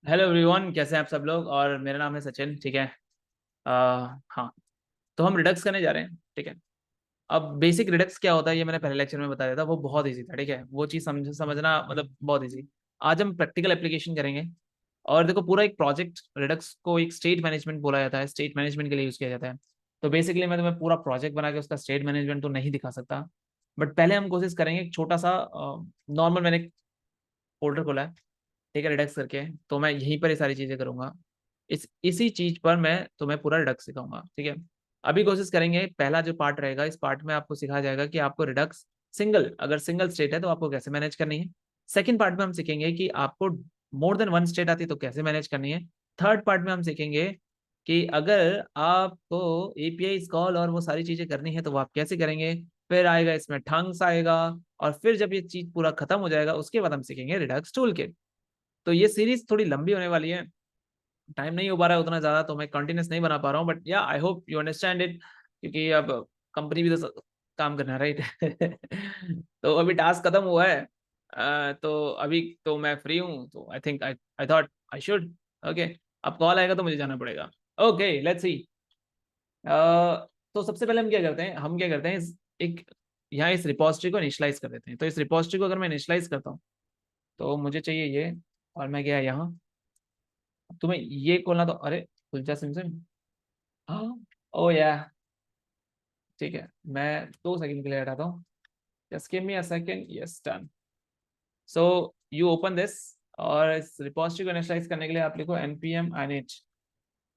Hello everyone, कैसे हैं आप सब लोग। और मेरा नाम है सचिन। ठीक है। हाँ, तो हम रिडक्स करने जा रहे हैं। ठीक है। अब बेसिक रिडक्स क्या होता है ये मैंने पहले लेक्चर में बताया था, वो बहुत इजी था। ठीक है, वो चीज़ समझना मतलब बहुत इजी। आज हम प्रैक्टिकल एप्लीकेशन करेंगे। और देखो, पूरा एक प्रोजेक्ट, रिडक्स को एक स्टेट मैनेजमेंट बोला जाता है, स्टेट मैनेजमेंट के लिए यूज़ किया जाता है। तो बेसिकली मैं तुम्हें पूरा प्रोजेक्ट बना के उसका स्टेट मैनेजमेंट तो नहीं दिखा सकता, बट पहले हम कोशिश करेंगे एक छोटा सा नॉर्मल, मैंने एक फोल्डर खोला है, ठीक है, रिडक्स करके। तो मैं यहीं पर ये सारी चीजें करूंगा। इसी चीज पर मैं तुम्हें पूरा रिडक्स सिखाऊंगा। ठीक है। अभी कोशिश करेंगे, पहला जो पार्ट रहेगा, इस पार्ट में आपको सिखाया जाएगा कि आपको रिडक्स सिंगल, अगर सिंगल स्टेट है तो आपको कैसे मैनेज करनी है। सेकंड पार्ट में हम सीखेंगे कि आपको मोर देन वन स्टेट आती है तो कैसे मैनेज करनी है। थर्ड पार्ट में हम सीखेंगे कि अगर आपको एपीआई कॉल और वो सारी चीजें करनी है तो वो आप कैसे करेंगे। फिर आएगा इसमें ठंग्स आएगा। और फिर जब ये चीज पूरा खत्म हो जाएगा उसके बाद हम सीखेंगे रिडक्स टूल किट। तो ये सीरीज थोड़ी लंबी होने वाली है, टाइम नहीं हो पा रहा है उतना ज्यादा, तो मैं कंटिन्यूस नहीं बना पा रहा हूँ, बट या I hope you understand it, क्योंकि अब कंपनी भी तो काम करना है, राइट। तो अभी टास्क खत्म हुआ है। तो अभी तो मैं फ्री हूँ, तो I think I I thought I should. Okay. अब कॉल आएगा तो मुझे जाना पड़ेगा। Okay, let's see. तो सबसे पहले हम क्या करते हैं एक यहाँ इस रिपोजिटरी को इनिशियलाइज कर देते हैं। तो इस रिपोजिटरी को अगर मैं इनिशियलाइज करता हूँ तो मुझे चाहिए ये। और मैं गया यहाँ, तुम्हें ये खोलना तो, अरे खुल जा सिम सिम। हाँ। ओ या, ठीक है, मैं 2 सेकंड के लिए हटाता हूँ। Just give me a second. Yes, done. So you open this. और इस रिपोजिटरी को इनिशियलाइज करने के लिए आप लिखो npm init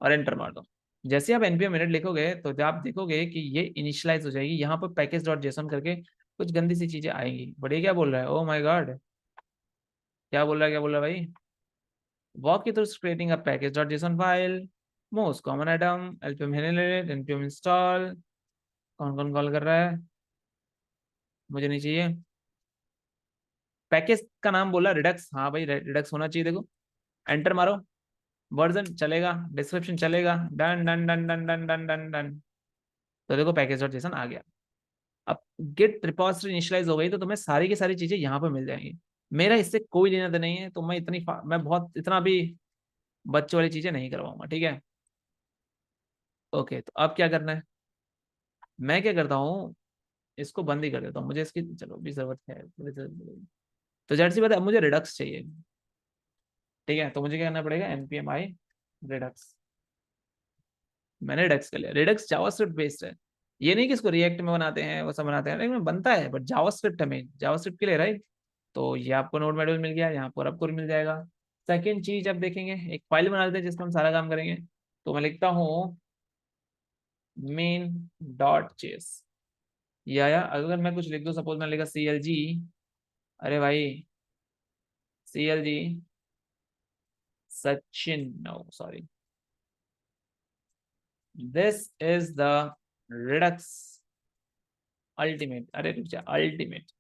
और एंटर मार दो। जैसे आप npm init लिखोगे तो जब आप देखोगे कि ये इनिशियलाइज हो जाएगी, यहाँ पर पैकेज डॉट जेसन करके कुछ गंदी सी चीजें आएंगी। बट ये क्या बोल रहा है, ओ माय गॉड, क्या बोल रहा है, क्या बोल रहा है भाई। Walk you through creating a package.json file. Most common item, npm init, npm install। कौन कौन कॉल कर रहा है, मुझे नहीं चाहिए। पैकेज का नाम बोला रिडक्स, हाँ भाई रिडक्स होना चाहिए। देखो, एंटर मारो। वर्जन चलेगा, डिस्क्रिप्शन चलेगा, done done done done done done done done. तो देखो पैकेज.json आ गया। अब गिट रिपोजिटरी इनिशियलाइज हो गई तो तुम्हें सारी की सारी चीजें यहाँ पर मिल जाएंगी। मेरा इससे कोई लेना देना नहीं है, तो मैं बहुत इतना भी बच्चों वाली चीजें नहीं करवाऊंगा। ठीक है। ओके, तो अब क्या करना है, मैं क्या करता हूँ, इसको बंद ही कर देता हूँ, मुझे इसकी चलो भी जरूरत है। तो जाहिर सी बात है, अब मुझे रिडक्स चाहिए। ठीक है, तो मुझे क्या करना पड़ेगा, npm i रिडक्स। मैंने रिडक्स कर लिया। रिडक्स जावास्क्रिप्ट बेस्ड है, ये नहीं कि इसको रिएक्ट में बनाते हैं वो सब बनाते हैं, लेकिन बनता है, बट जावास्क्रिप्ट है मेन, जावास्क्रिप्ट के लिए, राइट। तो ये आपको नोड मॉड्यूल मिल गया, यहाँ पर आपको मिल जाएगा। सेकेंड चीज अब देखेंगे, एक फाइल बना लेते हैं जिसमें हम सारा काम करेंगे। तो मैं लिखता हूँ मेन डॉट जेएस। या अगर मैं कुछ लिख दूँ, सपोज मैं लिखा CLG। अरे भाई, CLG Sachin, no sorry, this is the redux ultimate. अरे रुक जा, अल्टीमेट।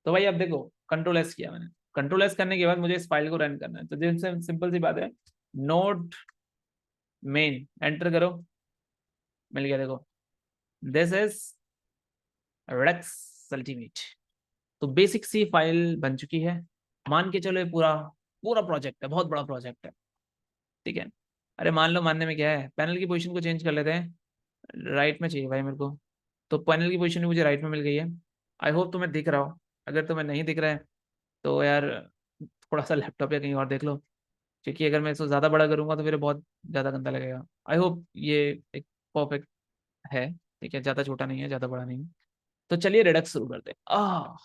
तो भाई अब देखो, कंट्रोल एस किया मैंने। कंट्रोल एस करने के बाद मुझे इस फाइल को रन करना है, तो जिनसे सिंपल सी बात है, नोट मेन एंटर करो। मिल गया, देखो, दिस इज रिडक्स अल्टीमेट। तो बेसिक सी फाइल बन चुकी है। मान के चलो ये पूरा पूरा प्रोजेक्ट है, बहुत बड़ा प्रोजेक्ट है। ठीक है। अरे मान लो, मानने में क्या है, पैनल की पोजीशन को चेंज कर लेते हैं। राइट में चाहिए भाई मेरे को। तो पैनल की पोजीशन मुझे राइट में मिल गई है। आई होप तुम्हें दिख रहा हो। अगर तुम्हें नहीं दिख रहा है तो यार थोड़ा सा लैपटॉप या कहीं और देख लो, क्योंकि अगर मैं इसको ज़्यादा बड़ा करूंगा तो फिर बहुत ज़्यादा गंदा लगेगा। आई होप ये एक परफेक्ट है। ठीक है, ज़्यादा छोटा नहीं है, ज़्यादा बड़ा नहीं है। तो चलिए रिडक्स शुरू करते हैं।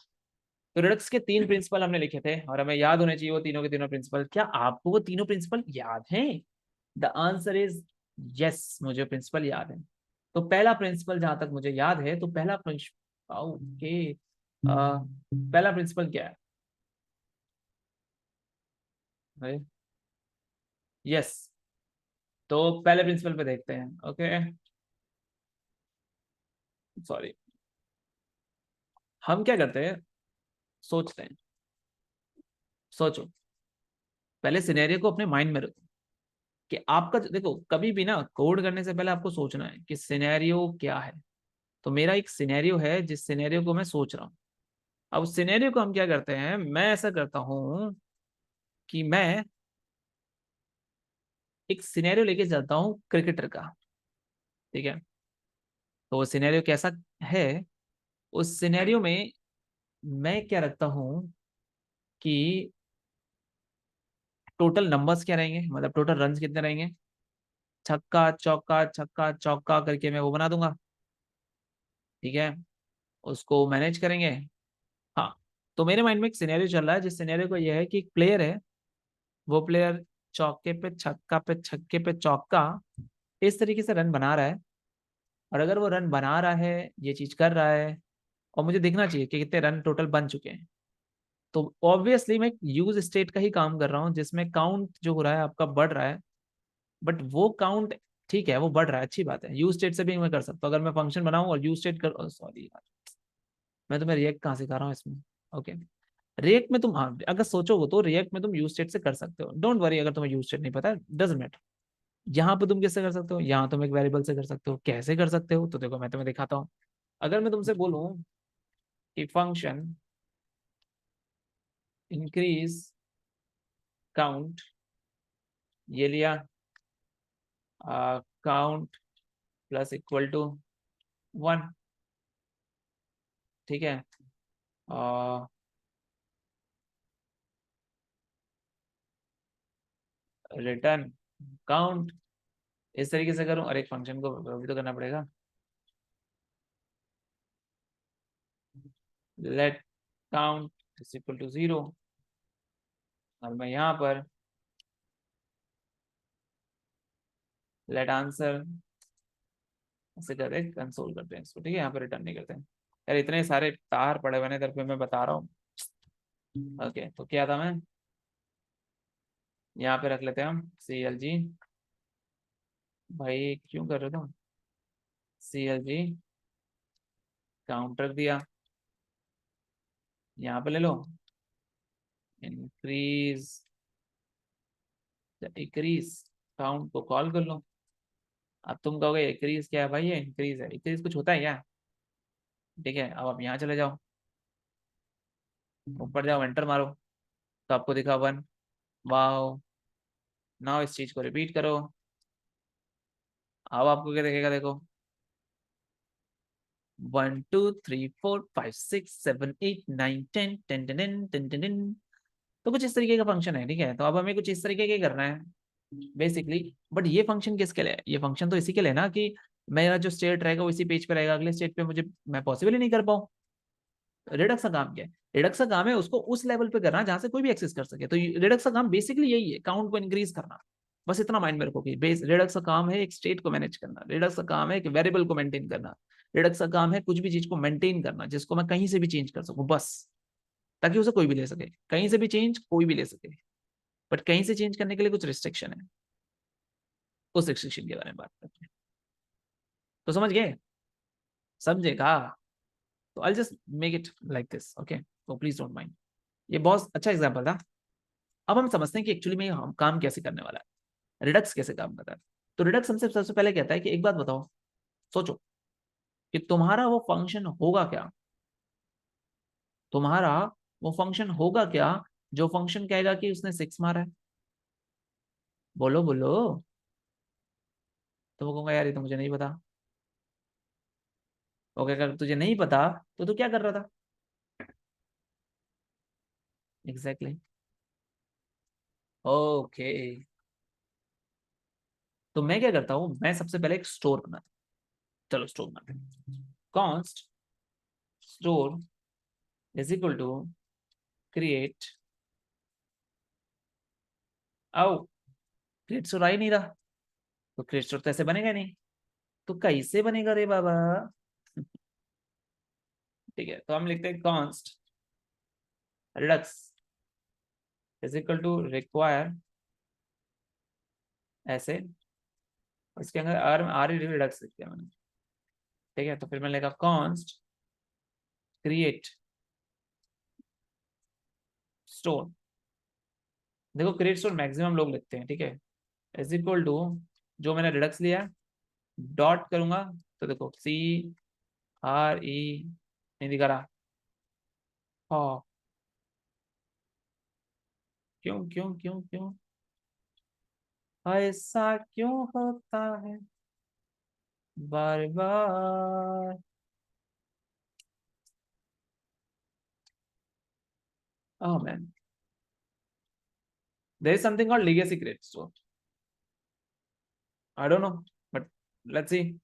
तो रिडक्स के 3 प्रिंसिपल हमने लिखे थे और हमें याद होने चाहिए वो तीनों के तीनों प्रिंसिपल। क्या आपको वो तीनों प्रिंसिपल याद हैं? द आंसर इज यस, मुझे प्रिंसिपल याद है। तो पहला प्रिंसिपल जहां तक मुझे याद है, तो पहला प्रिंसिपल, ओके, पहला प्रिंसिपल क्या है? यस। तो पहले प्रिंसिपल पे देखते हैं। Okay, sorry. हम क्या करते हैं, सोचते हैं। सोचो, पहले सिनेरियो को अपने माइंड में रखो कि आपका, देखो कभी भी ना कोड करने से पहले आपको सोचना है कि सिनेरियो क्या है। तो मेरा एक सिनेरियो है जिस सिनेरियो को मैं सोच रहा हूँ। अब उस सिनेरियो को हम क्या करते हैं, मैं ऐसा करता हूँ कि मैं एक सिनेरियो लेके चलता हूँ क्रिकेटर का, ठीक है। तो वो सिनेरियो कैसा है, उस सिनेरियो में मैं क्या रखता हूँ कि टोटल नंबर्स क्या रहेंगे, मतलब टोटल रन्स कितने रहेंगे, छक्का चौका करके मैं वो बना दूंगा, ठीक है। उसको मैनेज करेंगे। हाँ, तो मेरे माइंड में एक सिनेरियो चल रहा है, जिस सिनेरियो को ये है कि एक प्लेयर है, वो प्लेयर चौके पे छक्के पे चौका इस तरीके से रन बना रहा है। और अगर वो रन बना रहा है, ये चीज कर रहा है, और मुझे देखना चाहिए कि कितने रन टोटल बन चुके हैं, तो ऑब्वियसली मैं यूज स्टेट का ही काम कर रहा हूँ, जिसमें काउंट जो हो रहा है आपका बढ़ रहा है। बट वो काउंट, ठीक है, वो बढ़ रहा है, अच्छी बात है, यूज स्टेट से भी मैं कर सकता हूँ। अगर मैं फंक्शन बनाऊं और यूज स्टेट कर, सॉरी यार, मैं तुम्हें रिएक्ट कहाँ सिखा रहा हूँ इसमें। ओके, रिएक्ट में तुम, हाँ, अगर सोचोगे तो रिएक्ट में तुम यूज स्टेट से कर सकते हो, डोंट वरी। अगर तुम्हें यूज स्टेट नहीं पता, डजंट मैटर। यहाँ पे तुम किससे कर सकते हो, यहाँ तुम एक वेरिएबल से कर सकते हो। कैसे कर सकते हो, तो देखो मैं तुम्हें दिखाता हूँ। अगर मैं तुमसे बोलूं कि फंक्शन इंक्रीज काउंट, ये लिया, काउंट प्लस इक्वल टू 1, ठीक है। रिटर्न काउंट, इस तरीके से करूं, और एक फंक्शन को भी तो करना पड़ेगा, let count is equal to 0। और मैं यहाँ पर लेट आंसर ऐसे करते, कंसोल करते हैं इसको, ठीक है। यहाँ पे रिटर्न नहीं करते हैं यार, इतने सारे तार पड़े हुए हैं इधर पे, मैं बता रहा हूँ। ओके, तो क्या था, मैं यहाँ पे रख लेते हैं हम CLG, भाई क्यों कर रहे थे, CLG काउंट रख दिया, यहाँ पे ले लो, इंक्रीज इंक्रीज काउंट को कॉल कर लो। अब तुम कहोगे इंक्रीज क्या है भाई, ये इंक्रीज है, इंक्रीज कुछ होता है क्या, ठीक है। अब आप यहाँ चले जाओ, ऊपर जाओ, एंटर मारो, तो आपको दिखा 1। वाओ, नाउ इस चीज को रिपीट करो, अब आपको क्या दिखेगा, देखो 1 2 3 4 5 6 7 8 9 10 10 10 10 10 10। तो कुछ इस तरीके का फंक्शन है, ठीक है। तो अब हमें कुछ इस तरीके का करना है बेसिकली। बट ये फंक्शन किसके लिए है, ये फंक्शन तो इसी के लिए ना कि मेरा जो स्टेट रहेगा वो इसी पेज पे रहेगा, अगले स्टेट पे मुझे, मैं पॉसिबल ही नहीं कर पाऊँ। रिडक्स का काम क्या है, रिडक्स का काम है उसको उस लेवल पे करना जहां से कोई भी एक्सेस कर सके। तो रिडक्स का काम बेसिकली यही है, काउंट को इंक्रीज करना। बस इतना माइंड में रखो कि बेस रिडक्स का काम है एक स्टेट को मैनेज करना, रिडक्स का काम है एक वेरिएबल को मेंटेन करना, रिडक्स का काम है कुछ भी चीज को मेंटेन करना जिसको मैं कहीं से भी चेंज कर सकूं, बस, ताकि उसे कोई भी ले सके, कहीं से भी चेंज कोई भी ले सके। बट कहीं से चेंज करने के लिए कुछ रिस्ट्रिक्शन है, उस रिस्ट्रिक्शन के बारे में बात करते हैं। तो समझ गए, समझेगा, तो I just make it like this, okay. तो प्लीज डोंट माइंड, ये बहुत अच्छा एग्जाम्पल था। अब हम समझते हैं कि एक्चुअली में हम काम कैसे करने वाला है, रिडक्स कैसे काम करता है। तो रिडक्स हमसे सबसे पहले कहता है कि एक बात बताओ, सोचो कि तुम्हारा वो फंक्शन होगा क्या, तुम्हारा वो फंक्शन होगा क्या जो फंक्शन कहेगा कि उसने 6 मारा है, बोलो बोलो। तो वो कहूंगा यार ये तो मुझे नहीं पता। ओके, अगर तुझे नहीं पता तो तू क्या कर रहा था, एग्जैक्टली, ओके। तो मैं क्या करता हूँ, मैं सबसे पहले एक स्टोर बनाता हूँ। चलो स्टोर बनाते हैं, const store is equal to create, आओ, क्रिएट स्टोर आ ही नहीं रहा, तो क्रिएट स्टोर तो ऐसे बनेगा नहीं, तो कैसे बनेगा रे बाबा। ठीक है, तो हम लिखते हैं const redux is equal to require, ऐसे, इसके अंदर आर आर रिडक्स लिख दिया मैंने, ठीक है। तो फिर मैंने लिखा कॉन्स्ट क्रिएट स्टोर, देखो क्रिएट स्टोर मैक्सिमम लोग लिखते हैं, ठीक है, इज इक्वल टू, जो मैंने रिडक्स लिया डॉट करूंगा, तो देखो CRE नहीं दिखा रहा, हाँ, क्यों क्यों क्यों क्यों ऐसा क्यों होता है बार बार? Oh man, there is something called legacy credit store. I don't know, but let's see.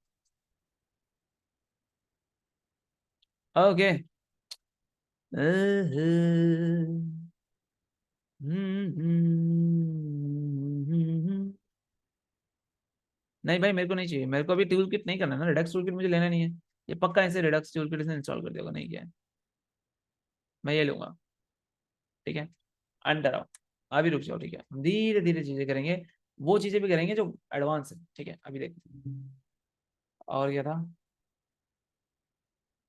Okay. नहीं भाई, मेरे को नहीं चाहिए। मेरे को अभी टूल किट नहीं करना ना, रिडक्स टूल किट मुझे लेना नहीं है। ये पक्का ऐसे रिडक्स टूल किट से इंस्टॉल कर दिया होगा, नहीं किया है। मैं ये लूंगा, ठीक है। अंडर आओ, अभी रुक जाओ, ठीक है। हम धीरे धीरे चीजें करेंगे, वो चीजें भी करेंगे जो एडवांस है, ठीक है। अभी देख, और क्या था?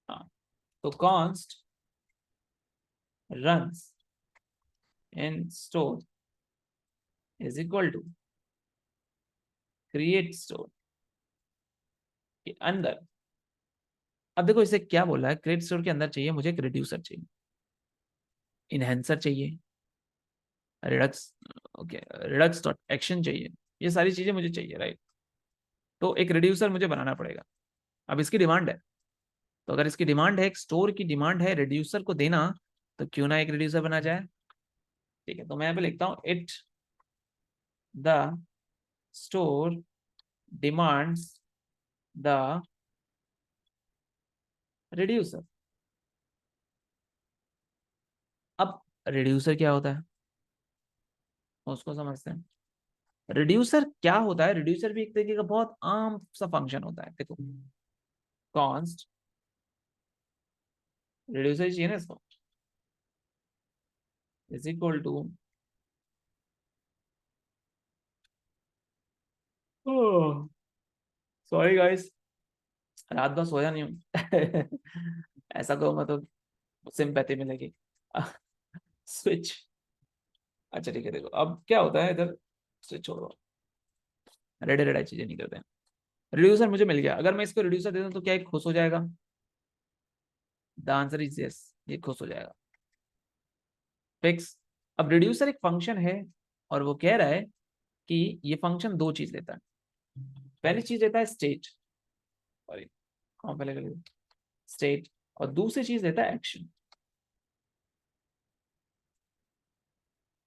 हाँ, तो const runs in store is equal to create store के अंदर। अब देखो इसे क्या बोला है, क्रिएट स्टोर के अंदर चाहिए मुझे एक रिड्यूसर चाहिए, इनहेंसर चाहिए, Redux, okay, Redux dot action चाहिए। ये सारी चीजें मुझे चाहिए, राइट। तो एक रिड्यूसर मुझे बनाना पड़ेगा। अब इसकी डिमांड है, तो अगर इसकी डिमांड है, एक स्टोर की डिमांड है रिड्यूसर को देना, तो क्यों ना एक रिड्यूसर बना जाए, ठीक है। तो मैं यहाँ पे लिखता हूँ it the store demands the reducer. अब रिड्यूसर क्या होता है उसको समझते हैं। रिड्यूसर क्या होता है? रिड्यूसर भी एक तरीके का बहुत आम सा फंक्शन होता है। देखो, कॉन्स्ट रिड्यूसर चाहिए ना इसको, is equal to, sorry guys, रात भर सोया नहीं हूँ। ऐसा कहूंगा तो सिंपैथी मिलेगी। स्विच, अच्छा ठीक है। देखो अब क्या होता है इधर, स्विच छोड़ो, रेडे रेडा चीजें नहीं करते हैं। रिड्यूसर मुझे मिल गया, अगर मैं इसको रिड्यूसर दे दूं तो क्या एक खुश हो जाएगा? द आंसर इज यस, ये खुश हो जाएगा, फिक्स। अब रिड्यूसर एक फंक्शन है, और वो कह रहा है कि ये फंक्शन दो चीज लेता है। पहली चीज लेता है स्टेट, सॉरी कौन पहले कर, स्टेट, और दूसरी चीज लेता है एक्शन।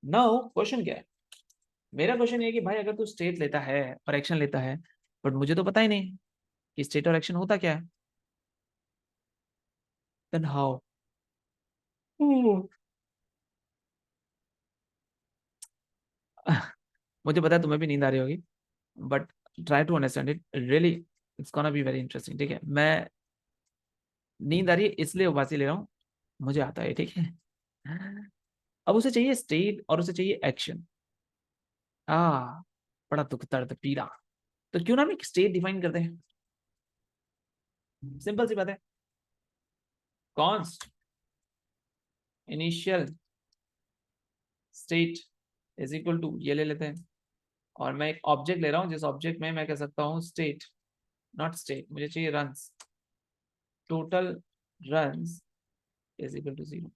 नाउ क्वेश्चन क्या है? मेरा क्वेश्चन ये कि भाई अगर तू स्टेट लेता है और एक्शन लेता है, बट मुझे तो पता ही नहीं कि स्टेट और एक्शन होता क्या है, देन हाउ? मुझे पता है तुम्हें भी नींद आ रही होगी, but try to understand it really, it's gonna be very interesting, ठीक है। मैं, नींद आ रही है इसलिए उबासी ले रहा हूँ, मुझे आता है, ठीक है। अब उसे चाहिए स्टेट और उसे चाहिए एक्शन। आ बड़ा दुख दर्द पीड़ा। तो क्यों ना हम एक स्टेट डिफाइन करते हैं, सिंपल सी बात है। Const initial state is equal to, ये ले लेते हैं, और मैं एक ऑब्जेक्ट ले रहा हूँ जिस ऑब्जेक्ट में मैं कह सकता हूँ स्टेट, नॉट स्टेट, मुझे चाहिए runs, total runs is equal to 0।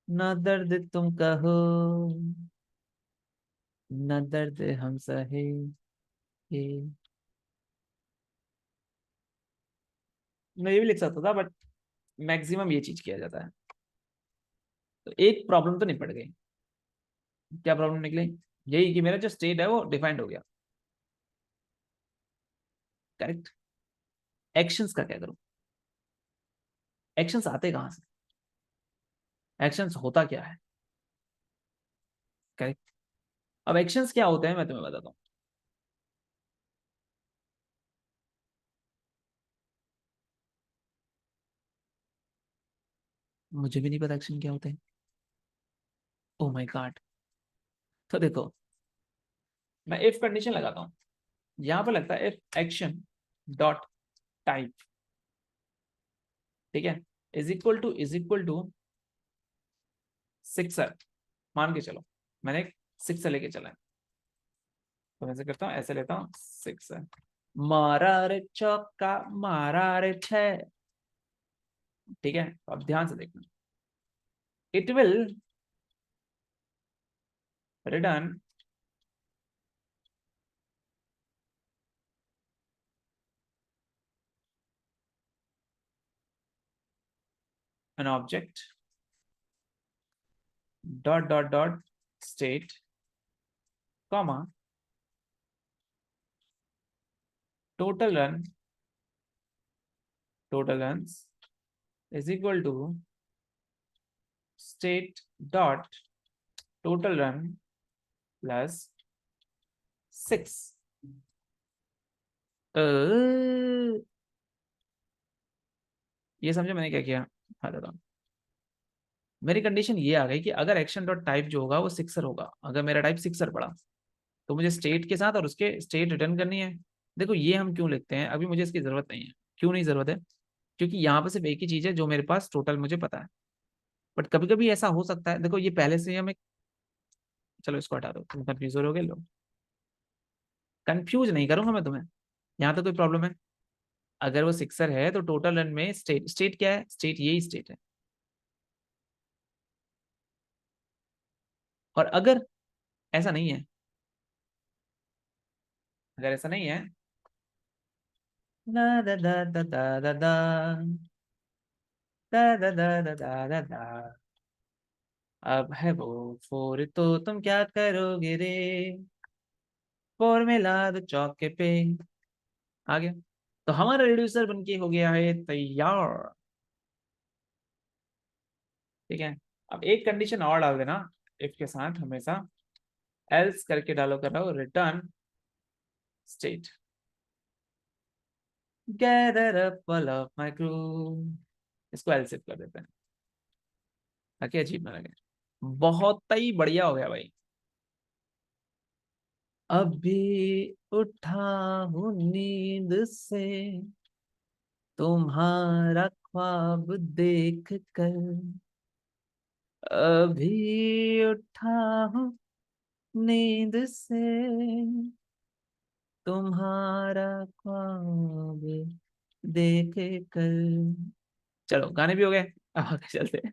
न दर्द तुम कहो, न दर्द हम सहे, मैं ये भी लिख सकता था, बट मैक्सिमम ये चीज किया जाता है। तो एक प्रॉब्लम तो निपट गई। क्या प्रॉब्लम निकली? यही कि मेरा जो स्टेट है वो डिफाइंड हो गया, करेक्ट। एक्शंस का क्या करूं? एक्शंस आते कहां से? एक्शंस होता क्या है? करेक्ट। अब एक्शंस क्या होते हैं मैं तुम्हें बताता हूँ। मुझे भी नहीं पता एक्शन क्या होते हैं। Oh my God. तो देखो, मैं इफ कंडीशन लगाता हूँ, यहां पर लगता है इफ एक्शन डॉट टाइप, ठीक है, इज इक्वल टू सिक्सर, मान के चलो मैंने एक सिक्सर लेके चला है, तो मैं ऐसे करता हूँ, ऐसे लेता हूँ सिक्सर, मारा रे चौका, मारा रे छह, ठीक है। तो अब ध्यान से देखना, it will return an object dot dot dot state comma total runs is equal to state dot total run plus 6. ये समझे मैंने क्या किया? हाँ दादा, मेरी कंडीशन ये आ गई कि अगर एक्शन डॉट टाइप जो होगा वो सिक्सर होगा, अगर मेरा टाइप सिक्सर पड़ा तो मुझे स्टेट के साथ और उसके स्टेट रिटर्न करनी है। देखो ये हम क्यों लिखते हैं, अभी मुझे इसकी जरूरत नहीं है। क्यों नहीं जरूरत है? क्योंकि यहाँ पे सिर्फ एक ही चीज है जो मेरे पास टोटल मुझे पता है। बट कभी कभी ऐसा हो सकता है, देखो ये पहले से ही हमें, चलो इसको हटा दो, तुम कंफ्यूज हो रहोगे। लो, कंफ्यूज नहीं करूंगा मैं तुम्हें, यहाँ तो कोई प्रॉब्लम है? अगर वो सिक्सर है तो टोटल रन में स्टेट, स्टेट क्या है? स्टेट यही स्टेट है। और अगर ऐसा नहीं है, अगर ऐसा नहीं है, दा दा दा दा दा दा दा दा दा दा दा दा दा दा, अब है वो फोर तो तुम क्या करोगे रे, फोर में ला दो चौके पे। आ गया। तो हमारा रिड्यूसर बनके हो गया है तैयार। ठीक है। अब एक कंडीशन और डाल देना इफ के साथ हमेशा, एल्स करके डालो, कर रहा हो return state gather up all of my crew. इसको एल्स कर देते हैं ताकि अजीब ना लगे। बहुत ही बढ़िया हो गया भाई। अभी उठा हूँ नींद से तुम्हारा ख्वाब देख कर, अभी उठा हूँ नींद से तुम्हारा ख्वाब देख कर। चलो गाने भी हो गए, अब आगे चलते हैं।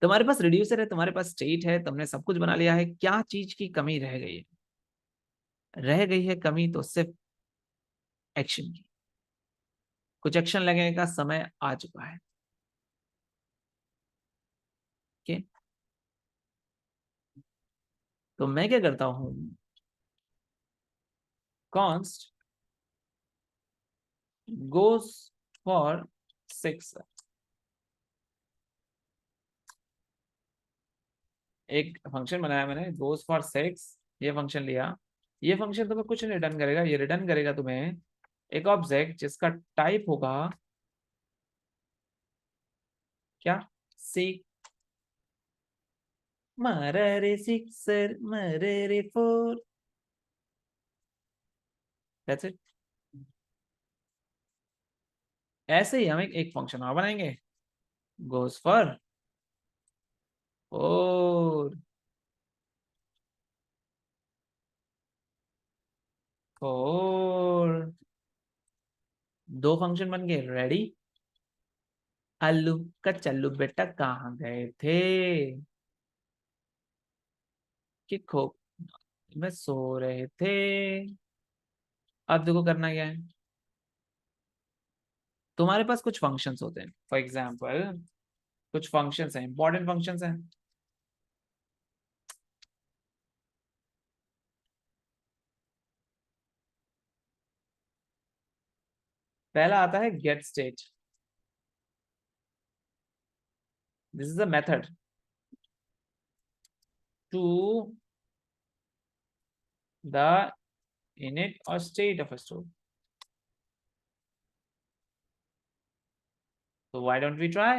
तुम्हारे पास रिड्यूसर है, तुम्हारे पास स्टेट है, तुमने सब कुछ बना लिया है, क्या चीज की कमी रह गई है? रह गई है कमी तो सिर्फ एक्शन की। कुछ एक्शन लगने का समय आ चुका है। ओके, तो मैं क्या करता हूं, कॉन्स्ट गोस फॉर 6। एक फंक्शन बनाया मैंने गोस फॉर 6, ये फंक्शन लिया। ये फंक्शन तुम्हें कुछ नहीं रिटर्न करेगा, ये रिटर्न करेगा तुम्हें एक ऑब्जेक्ट जिसका टाइप होगा क्या? सी, मरे रे सिक्सर मरे रे फोर, दैट्स इट। ऐसे ही हम एक फंक्शन और बनाएंगे, गोस फॉर फोर, फोर। दो फंक्शन बन गए, रेडी। अल्लू का चल्लू बेटा कहाँ गए थे कि खो में सो रहे थे। अब देखो करना क्या है, तुम्हारे पास कुछ फंक्शंस होते हैं, फॉर एग्जांपल कुछ फंक्शंस हैं, इंपॉर्टेंट फंक्शंस हैं। पहला आता है get state, this is a method to the init और state of a store. तो why don't we try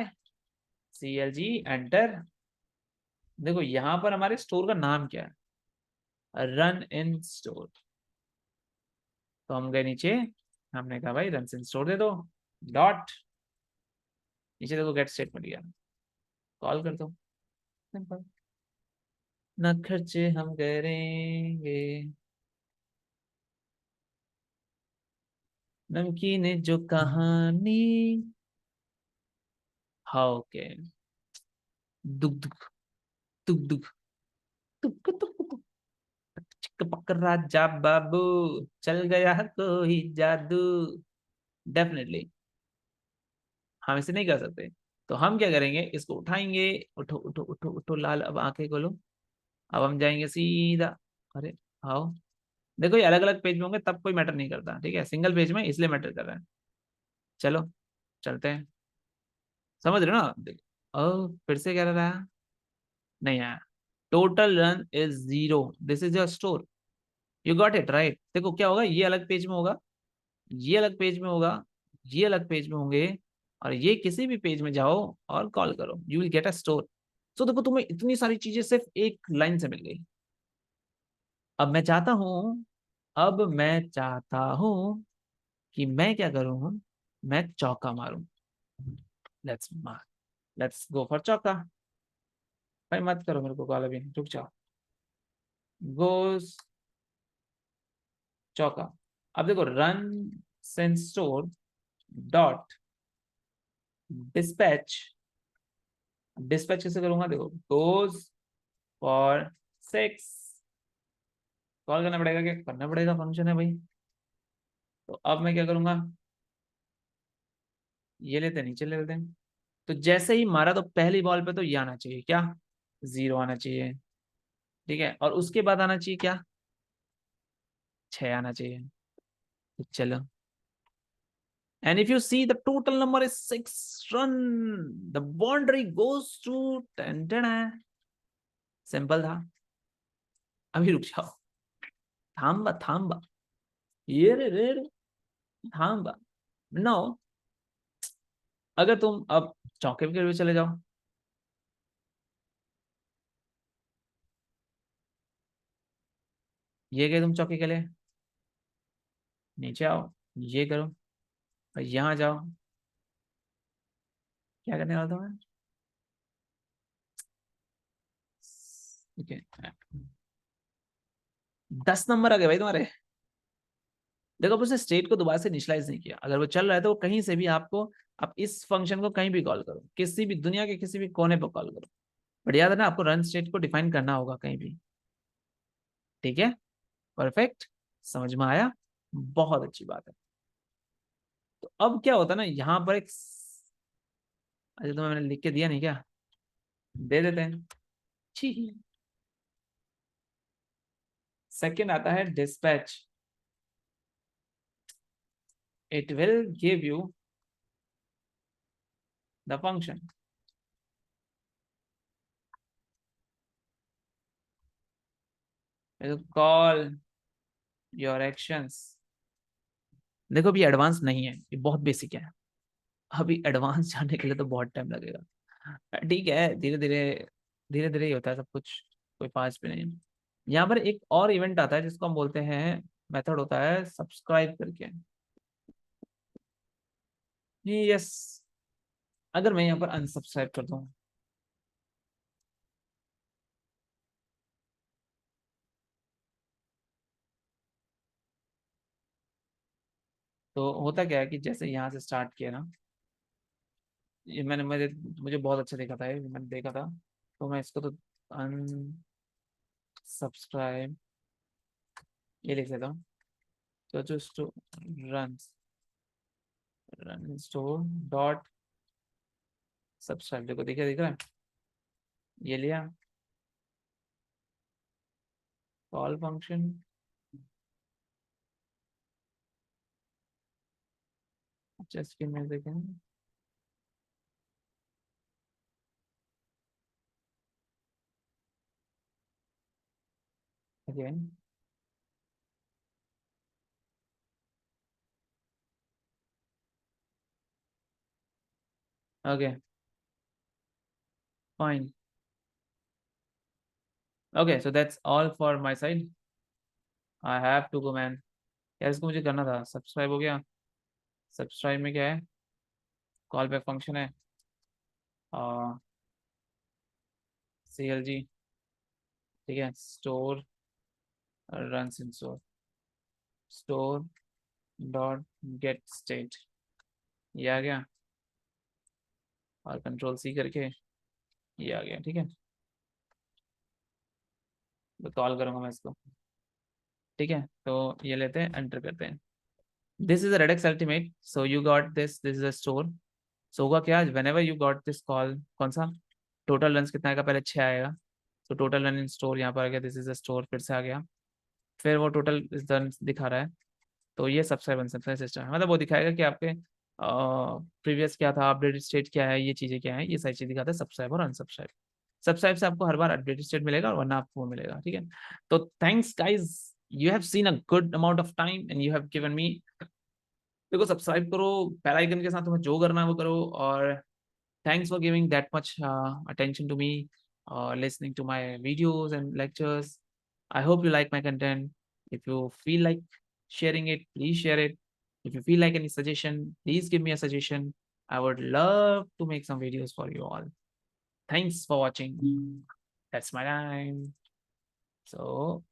clg enter। देखो यहाँ पर हमारे स्टोर का नाम क्या है, रन इन स्टोर। तो हम गए नीचे, हमने कहा भाई रन इन स्टोर दे दो, डॉट नीचे देखो गेट स्टेट मिल गया, कॉल कर दो, सिंपल। न खर्चे हम करेंगे, नमकीन जो कहानी, हाँ ओके, दुख दुख दुख दुख, तुक तुक चिक पकड़ा जा बाबू, चल गया कोई जादू। डेफिनेटली हम इसे नहीं कर सकते। तो हम क्या करेंगे, इसको उठाएंगे। उठो उठो उठो उठो लाल, अब आंखें खोलो। अब हम जाएंगे सीधा। अरे आओ। देखो ये अलग अलग पेज में होंगे तब कोई मैटर नहीं करता, ठीक है, सिंगल पेज में इसलिए मैटर कर रहा है। चलो चलते हैं। समझ रहे हो ना, देखो ओ फिर से कह रहा है, नहीं आया। Total run is 0, this is your store. You got it right. देखो क्या होगा, ये अलग पेज में होगा, ये अलग पेज में होगा, ये अलग पेज में होंगे, और ये किसी भी पेज में जाओ और कॉल करो, you will get a store. सो देखो तुम्हें इतनी सारी चीजें सिर्फ एक लाइन से मिल गई। अब मैं चाहता हूं, अब मैं चाहता हूं कि मैं क्या करूं, मैं चौका मारूं। लेट्स मार, लेट्स गो फॉर चौका। भाई मत करो मेरे को कॉल अभी, रुक जाओ। गोस चौका। अब देखो run sense store dot dispatch. Dispatch कैसे करूंगा, देखो गोज फॉर 6। कॉल करना पड़ेगा, क्या करना पड़ेगा, फंक्शन है भाई। तो अब मैं क्या करूंगा, ये लेते हैं, नीचे ले लेते हैं। तो जैसे ही मारा तो पहली बॉल पे तो ये आना चाहिए क्या, 0 आना चाहिए, ठीक है, और उसके बाद आना चाहिए क्या, 6 आना चाहिए। तो चलो, and if you see the total number is 6 run, the boundary goes to simple था। अभी रुक जाओ, थाम्बा थाम्बा, ये रे रे रे, थाम्बा। नो, अगर तुम अब चौके के लिए चले जाओ, ये गए तुम चौके के लिए, नीचे आओ, ये करो, और यहाँ जाओ। क्या करने वाला था मैं, ठीक है, 10 नंबर आ गए भाई तुम्हारे। देखो अब उसने स्टेट को दोबारा से इनिशियलाइज नहीं किया, अगर वो चल रहा है तो वो कहीं से भी आपको, आप इस फंक्शन को कहीं भी कॉल करो, किसी भी दुनिया के किसी भी कोने पर कॉल करो, बट याद है ना आपको रन स्टेट को डिफाइन करना होगा कहीं भी। ठीक है, परफेक्ट, समझ में आया, बहुत अच्छी बात है। तो अब क्या होता है ना, यहाँ पर एक, अच्छा तो मैंने लिख के दिया नहीं क्या, दे देते हैं। ठीक, सेकंड आता है dispatch. It will give you the function, call your actions. देखो अभी एडवांस नहीं है, ये बहुत बेसिक है, अभी एडवांस जाने के लिए तो बहुत टाइम लगेगा। ठीक है, धीरे धीरे, धीरे धीरे ही होता है सब कुछ, कोई फास्ट भी नहीं है। यहाँ पर एक और इवेंट आता है जिसको हम बोलते हैं, मेथड होता है सब्सक्राइब करके। यस, अगर मैं यहाँ पर अनसब्सक्राइब कर दूं, तो होता क्या है कि जैसे यहाँ से स्टार्ट किया ना, ये मैंने मुझे बहुत अच्छा देखा था, ये मैंने देखा था, तो मैं इसको तो अनसब्सक्राइब ये लिख लेता हूँ। तो जो store run, run store dot subscribe, देखो दिख रहा है, ये लिया, call function, just give me a second. Again, okay fine, okay so that's all for my side, I have to go man. यार इसको मुझे करना था, सब्सक्राइब हो गया। सब्सक्राइब में क्या है, कॉल बैक फंक्शन है, सी एल जी, ठीक है, store run in store, store dot gate state, ये आ गया, और कंट्रोल सी करके ये आ गया, ठीक है। तो कॉल करूंगा मैं इसको, ठीक है। तो ये लेते हैं, एंटर करते हैं। This is a redex ultimate, so you got this is a store. So होगा क्या, whenever you got this call, कौन सा टोटल रन कितना आएगा, पहले 6 आएगा, तो टोटल रन इन स्टोर यहाँ पर आ गया, दिस इज अ स्टोर, फिर से आ गया, फिर वो टोटल इस रन दिखा रहा है। तो ये सब्सक्राइब अनसब्सक्राइब सिस्टम है, मतलब वो दिखाएगा कि आपके प्रीवियस क्या था, अपडेटेड स्टेट क्या है, ये चीजें क्या है, ये सारी चीज दिखाता है सब्सक्राइब और अनसब्सक्राइब। सब्सक्राइब से आपको हर बार अपडेटेड स्टेट मिलेगा, और वरना आपको वो मिलेगा, ठीक है। तो thanks guys, you have seen a good amount of time and you have given me. देखो सब्सक्राइब करो, बेल आइकन के साथ तुम्हें जो करना है वो करो, और thanks for giving that much attention to me, listening to my videos and lectures. I hope you like my content. If you feel like sharing it, please share it. If you feel like any suggestion, please give me a suggestion. I would love to make some videos for you all. Thanks for watching. That's my time. So